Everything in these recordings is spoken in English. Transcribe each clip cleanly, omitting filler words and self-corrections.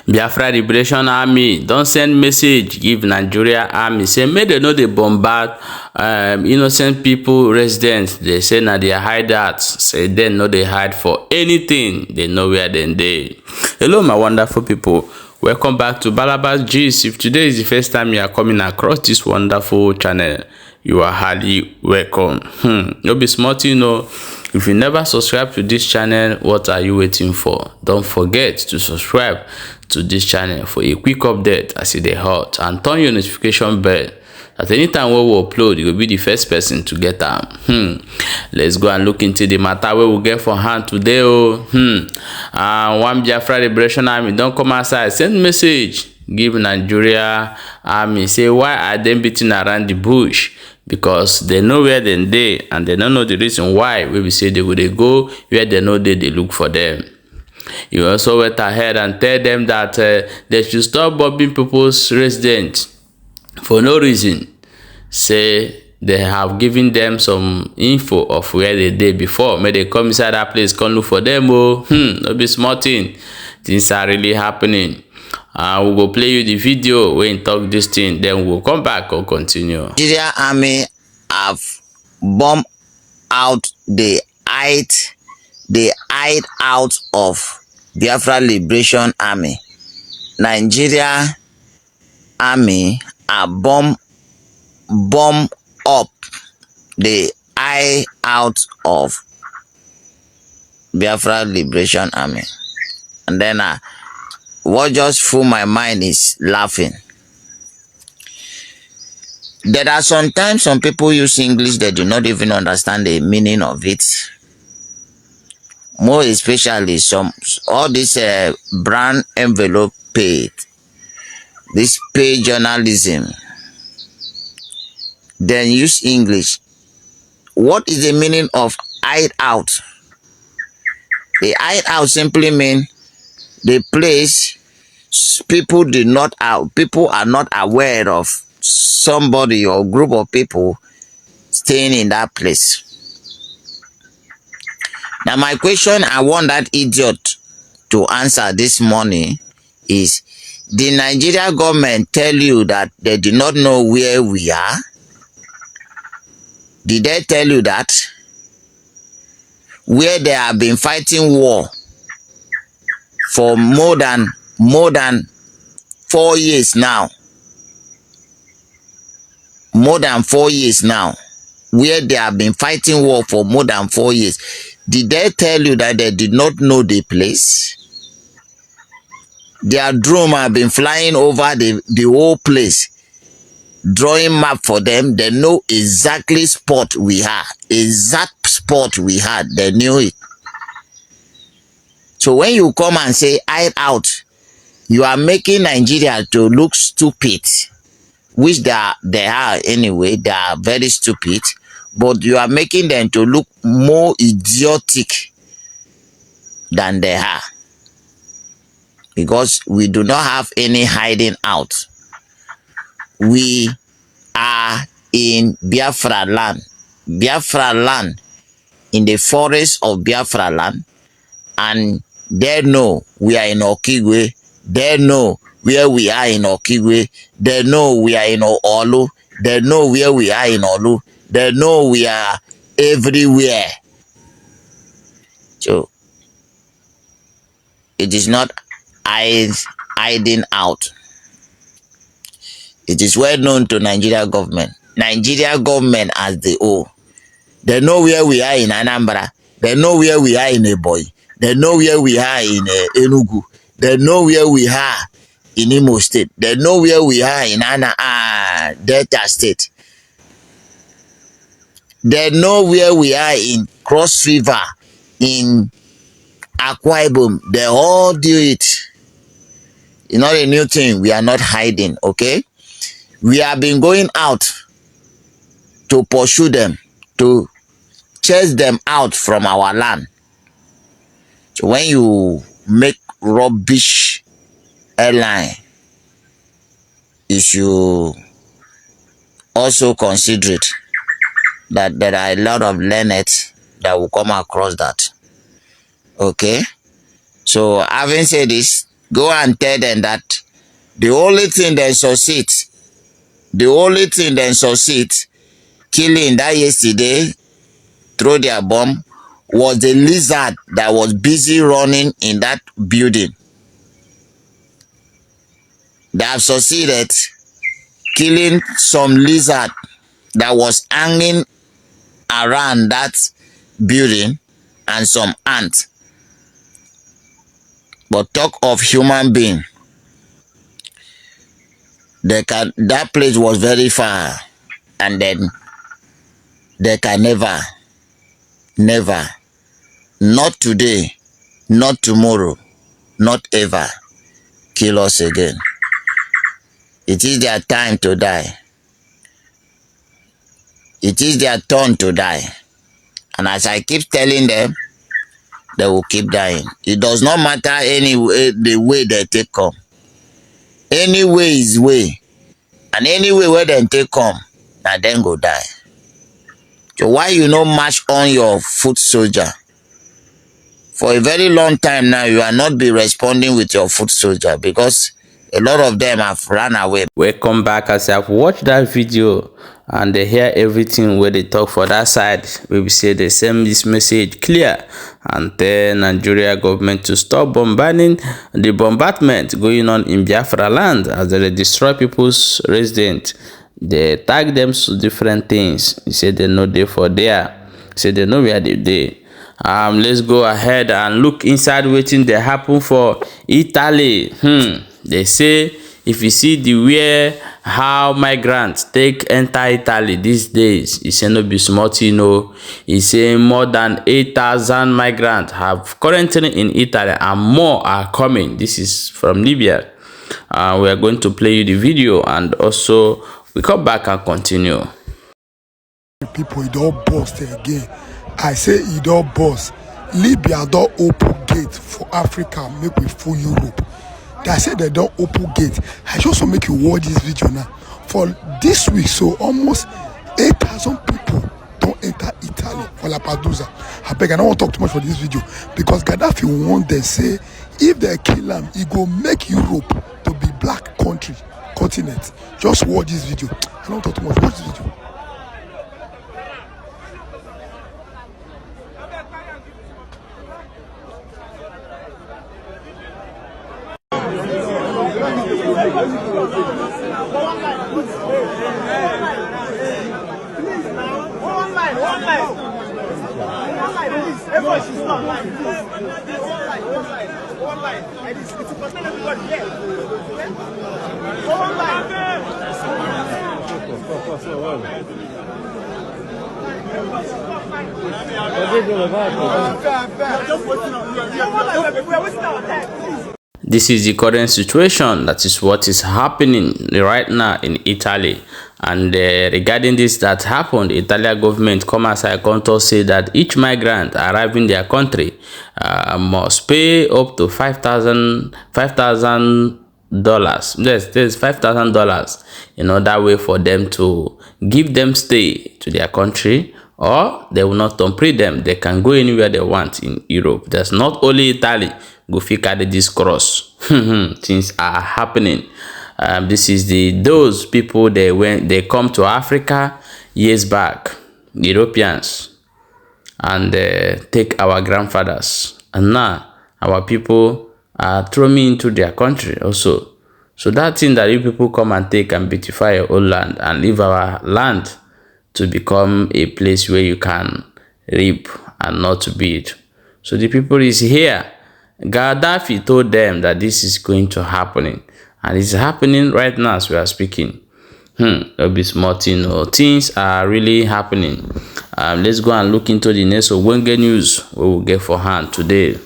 Biafra Liberatiøn Army don't send message give Nigeria Army say make they no dey bombard innocent people residents. They say na their hideouts. Say they no dey hide for anything. They know where they dey. Hello my wonderful people. Welcome back to Balabas Gist. If today is the first time you are coming across this wonderful channel, you are highly welcome. No be small thing, no. If you never subscribe to this channel, what are you waiting for? Don't forget to subscribe to this channel for a quick update as it is hot, and turn your notification bell at any time we will upload. You will be the first person to get them. Let's go and look into the matter we will get for hand today. One Biafra Liberatiøn Army don't come outside, send message give Nigeria Army, say why are they beating around the bush? Because they know where they dey, and they don't know the reason why we say they would go where they know they look for them. You also went ahead and tell them that they should stop bombing people's residents for no reason. Say they have given them some info of where they did before. May they come inside that place, come look for them. No be small thing. Things are really happening. We will play you the video when talk this thing, then we'll come back or continue. Nigeria Army have bombed out the hideout of Biafra Liberatiøn Army. Nigeria Army are bomb up the hideout of Biafra Liberatiøn Army. And then what just through my mind is laughing. There are sometimes some people use English that do not even understand the meaning of it. More especially all this brand envelope paid, this paid journalism, then use English. What is the meaning of hideout? The hideout simply means the place people are not aware of somebody or group of people staying in that place. Now my question I want that idiot to answer this morning is, the Nigeria government tell you that they do not know where we are? Did they tell you that? Where they have been fighting war for more than 4 years now. More than 4 years now. Where they have been fighting war for more than 4 years. Did they tell you that they did not know the place? Their drone have been flying over the whole place, drawing map for them. They know exactly spot we had. Exact spot we had. They knew it. So when you come and say hide out, you are making Nigeria to look stupid, which they are anyway. They are very stupid, but you are making them to look more idiotic than they are. Because we do not have any hiding out. We are in Biafra land. Biafra land, in the forest of Biafra land, and they know we are in Okigwe. They know where we are in Okigwe. They know we are in Olu. They know where we are in Olu. They know we are everywhere. So it is not hiding out. It is well known to Nigeria government. Nigeria government as the whole. They know where we are in Anambra. They know where we are in Ebonyi. They know where we are in Enugu. They know where we are in Imo State. They know where we are in Delta State. They know where we are in Cross River, in Akwa Ibom. They all do it. It's not a new thing. We are not hiding, okay? We have been going out to pursue them, to chase them out from our land. So when you make rubbish airline, you should also consider it that there are a lot of learned that will come across that. Okay? So having said this, Go and tell them that the only thing they succeed killing that yesterday through their bomb was the lizard that was busy running in that building. They have succeeded killing some lizard that was hanging around that building and some ants. But talk of human being, that place was very far, and then they can never, not today, not tomorrow, not ever kill us again. It is their time to die. It is their turn to die. And as I keep telling them, they will keep dying. It does not matter anyway the way they take come. Any way is way. And any way where they take come, and then go die. So why you not march on your foot soldier? For a very long time now, you are not be responding with your foot soldier because a lot of them have run away. Welcome back. As I've watched that video and they hear everything where they talk for that side, we will say they send this message clear and tell Nigeria government to stop bombarding the bombardment going on in Biafra land as they destroy people's residence. They tag them to different things. He said they know they for there. He said they know where they. Let's go ahead and look inside waiting they happen for Italy. They say if you see the way how migrants take enter Italy these days, it's no be small, you know. It's say more than 8,000 migrants have currently in Italy and more are coming. This is from Libya. We are going to play you the video and also we come back and continue. People, it all bust again. I say it all bust. Libya don't open gate for Africa, make we full Europe. They say they don't open gate. I just want to make you watch this video now. For this week, so almost 8,000 people don't enter Italy for Lampedusa. I beg, I don't want to talk too much for this video because Gaddafi want they say if they kill him, he go make Europe to be black continent. Just watch this video. I don't talk too much. Watch this video. This is the current situation. That is what is happening right now in Italy. And regarding this that happened, the Italian government come as I to say that each migrant arriving in their country must pay up to $5,000. Yes, there's $5,000 in order way for them to give them stay to their country, or they will not complete them. They can go anywhere they want in Europe. There's not only Italy go figure this cross. Things are happening. This is those people they come to Africa years back, Europeans, and take our grandfathers, and now our people are thrown into their country also. So that thing that you people come and take and beautify your own land and leave our land to become a place where you can reap and not to build. So the people is here. Gaddafi told them that this is going to happen, and it's happening right now as we are speaking. It'll be small thing. Things are really happening. Let's go and look into the next Wenge news we will get for hand today.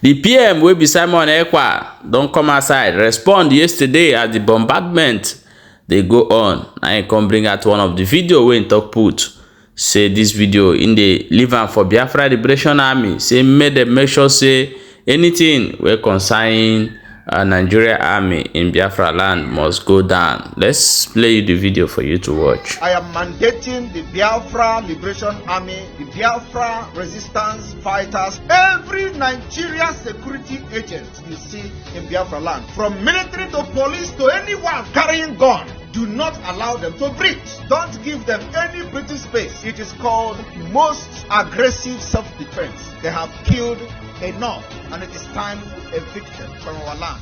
The PM will be Simon Ekpa don't come outside respond yesterday at the bombardment they go on. I come bring out one of the video when talk put say this video in the Live for Biafra Liberatiøn Army say made them make sure say anything we concerning Nigeria Army in Biafra land must go down. Let's play you the video for you to watch. I am mandating the Biafra Liberation Army, the Biafra resistance fighters, every Nigerian security agent you see in Biafra land, from military to police to anyone carrying gun. Do not allow them to breathe. Don't give them any breathing space. It is called most aggressive self-defense. They have killed enough, and it is time to evict them from our land.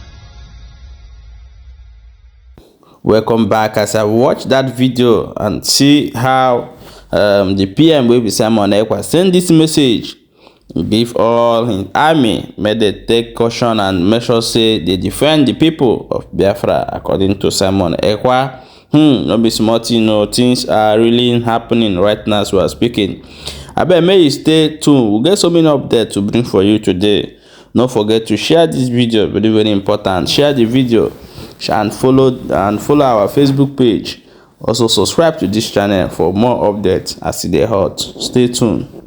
Welcome back. As I watch that video and see how the PM will be Simon Ekpa send this message, give all his army, may they take caution and make sure say they defend the people of Biafra according to Simon Ekpa. No be smart, things are really happening right now as we are speaking. I bet may you stay tuned. We'll get so many updates to bring for you today. Don't forget to share this video, very, very important. Share the video and follow our Facebook page. Also subscribe to this channel for more updates as they hot. Stay tuned.